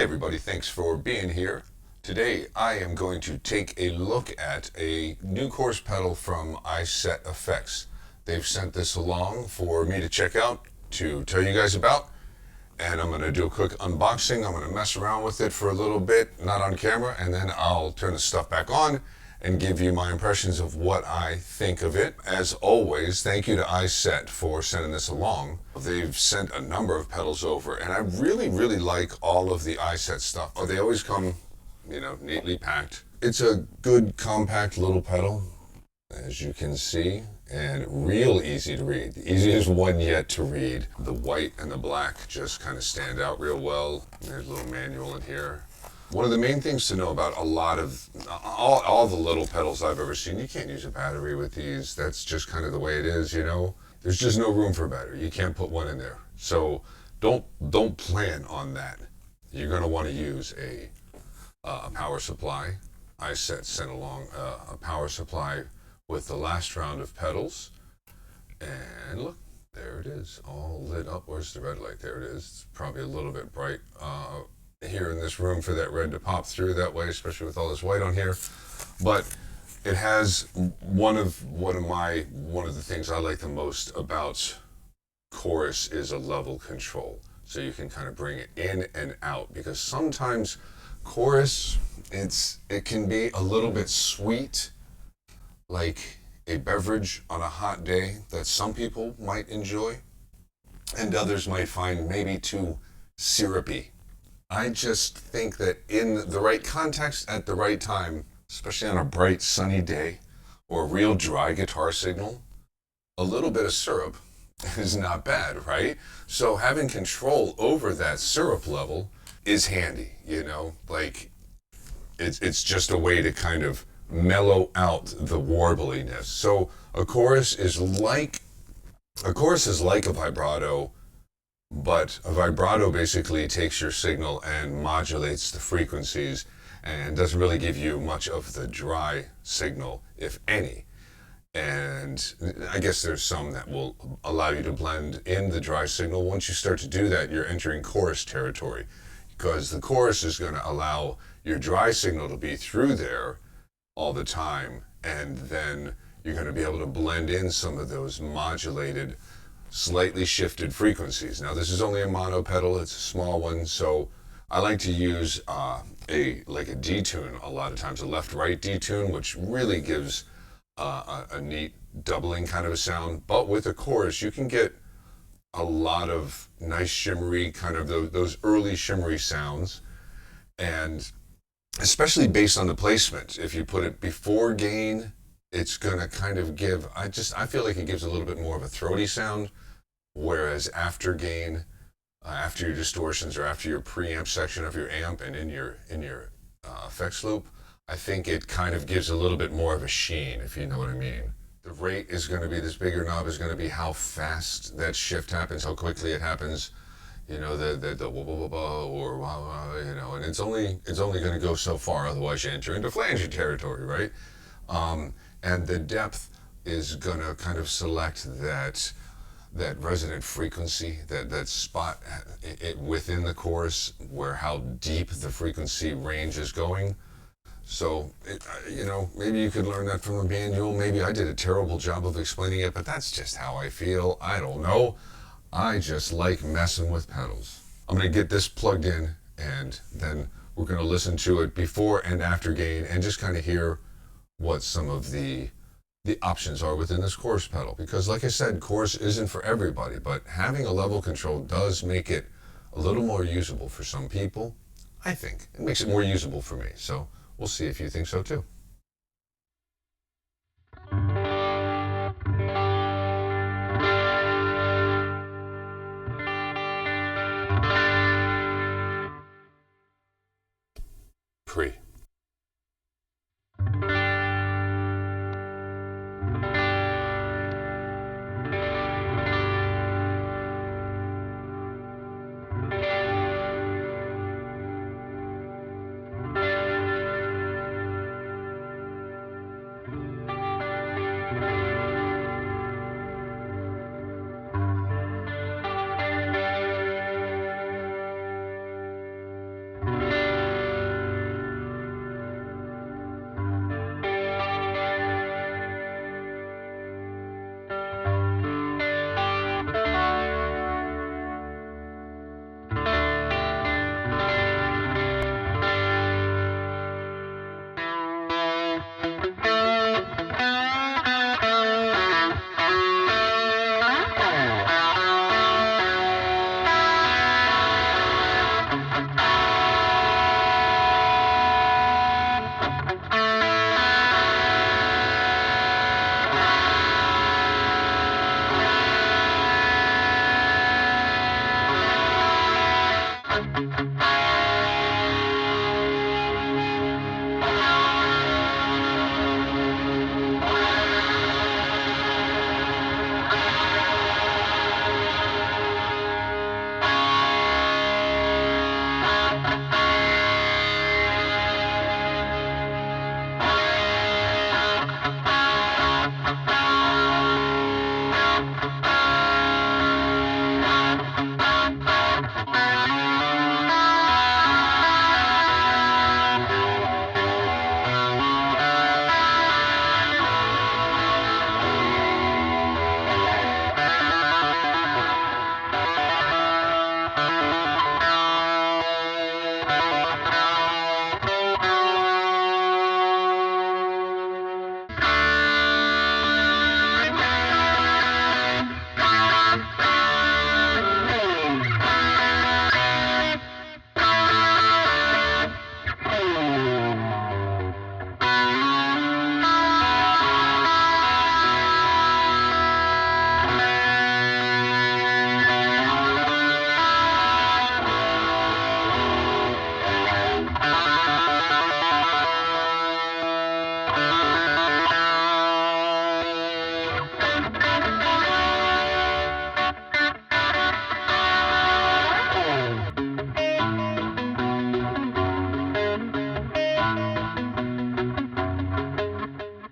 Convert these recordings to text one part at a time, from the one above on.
Hey everybody, thanks for being here. Today I am going to take a look at a new chorus pedal from iSet Effects. They've sent this along for me to check out, to tell you guys about, and I'm going to do a quick unboxing. I'm going to mess around with it for a little bit, not on camera, and then I'll turn the stuff back on and give you my impressions of what I think of it. As always, thank you to iSet for sending this along. They've sent a number of pedals over, and I really like all of the iSet stuff. They always come, neatly packed. It's a good, compact little pedal, as you can see, and real easy to read. The easiest one yet to read. The white and the black just kind of stand out real well. There's a little manual in here. One of the main things to know about a lot of, all the little pedals I've ever seen, you can't use a battery with these. That's just kind of the way it is, There's just no room for a battery. You can't put one in there. So don't plan on that. You're going to want to use a power supply. iSet sent along a power supply with the last round of pedals. And look, there it is, all lit up. Where's the red light? There it is. It's probably a little bit bright here in this room for that red to pop through that way, especially with all this white on here. But it has one of the things I like the most about chorus is a level control. So you can kind of bring it in and out, because sometimes chorus, it can be a little bit sweet, like a beverage on a hot day that some people might enjoy, and others might find maybe too syrupy. I just think that in the right context at the right time, especially on a bright sunny day or a real dry guitar signal, a little bit of syrup is not bad, right? So having control over that syrup level is handy, like it's just a way to kind of mellow out the warbliness. So a chorus is like a vibrato, but a vibrato basically takes your signal and modulates the frequencies and doesn't really give you much of the dry signal, if any. And I guess there's some that will allow you to blend in the dry signal. Once you start to do that, you're entering chorus territory, because the chorus is going to allow your dry signal to be through there all the time, and then you're going to be able to blend in some of those modulated, slightly shifted frequencies. Now, this is only a mono pedal. It's a small one, so I like to use a detune a lot of times, a left-right detune, which really gives a neat doubling kind of a sound. But with a chorus, you can get a lot of nice shimmery, kind of those early shimmery sounds, and especially based on the placement. If you put it before gain, it's gonna kind of give, I feel like it gives a little bit more of a throaty sound, whereas after gain, after your distortions or after your preamp section of your amp and in your effects loop, I think it kind of gives a little bit more of a sheen, if you know what I mean. The rate is going to be, this bigger knob is going to be how fast that shift happens, how quickly it happens, the wah, wah, wah, wah, or wah, wah, and it's only going to go so far, otherwise you enter into flange territory, right? And the depth is going to kind of select that resonant frequency, that spot within the chorus where how deep the frequency range is going. So, maybe you could learn that from a manual. Maybe I did a terrible job of explaining it, but that's just how I feel. I don't know. I just like messing with pedals. I'm going to get this plugged in, and then we're going to listen to it before and after gain and just kind of hear what some of the options are within this chorus pedal. Because like I said, chorus isn't for everybody, but having a level control does make it a little more usable for some people. I think it makes it more usable for me. So we'll see if you think so too. Pre.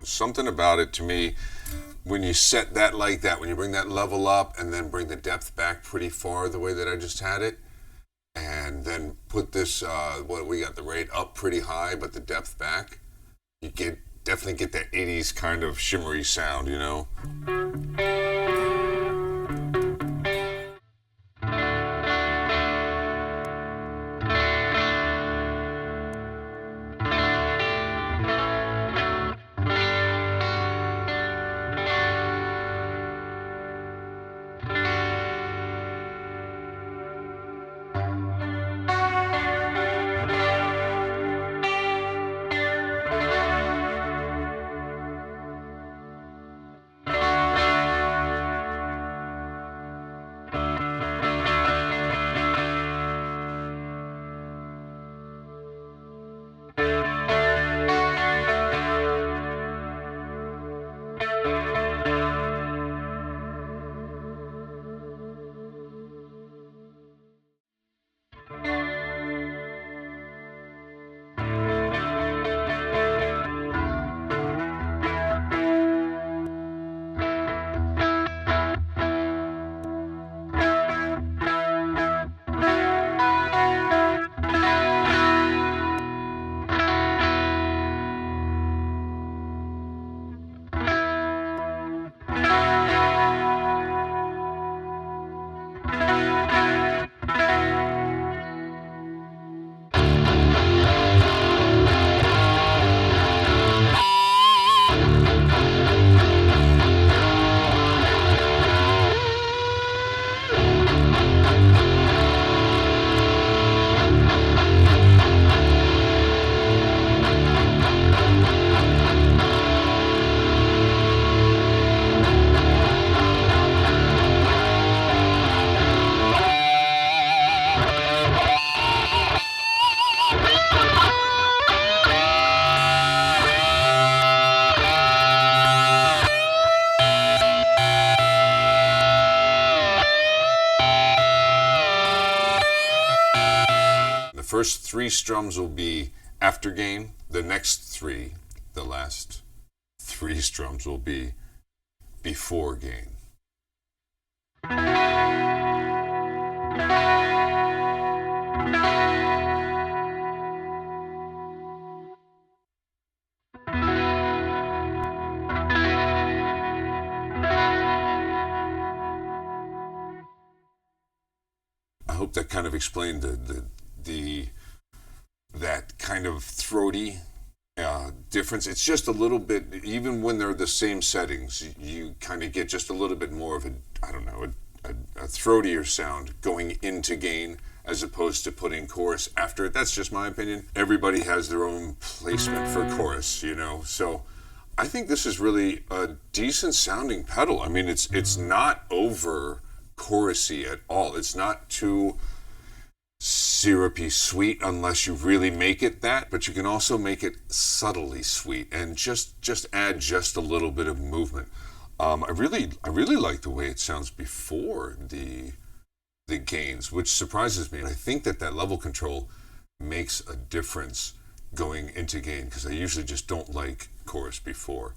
something about it to me, when you set that like that, when you bring that level up and then bring the depth back pretty far the way that I just had it, and then put this, what we got the rate up pretty high, but the depth back, you definitely get that 80s kind of shimmery sound, you know? The first 3 strums will be after gain. The next 3, the last 3 strums will be before gain. I hope that kind of explained that kind of throaty difference. It's just a little bit, even when they're the same settings, you kind of get just a little bit more of a throatier sound going into gain as opposed to putting chorus after it. That's just my opinion. Everybody has their own placement for chorus, you know. So I think this is really a decent sounding pedal. I mean, it's not over chorusy at all. It's not too syrupy sweet unless you really make it that, but you can also make it subtly sweet and just add just a little bit of movement. I really like the way it sounds before the gains, which surprises me. And I think that level control makes a difference going into gain, because I usually just don't like chorus before.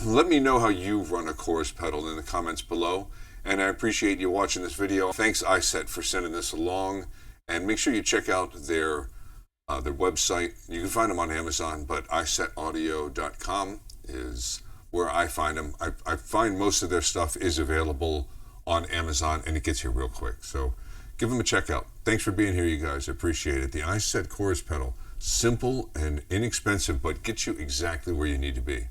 Let me know how you run a chorus pedal in the comments below, and I appreciate you watching this video. Thanks iSet for sending this along, and make sure you check out their website. You can find them on Amazon, but iSetAudio.com is where I find them. I find most of their stuff is available on Amazon, and it gets here real quick. So give them a check out. Thanks for being here, you guys. I appreciate it. The iSet chorus pedal, simple and inexpensive, but gets you exactly where you need to be.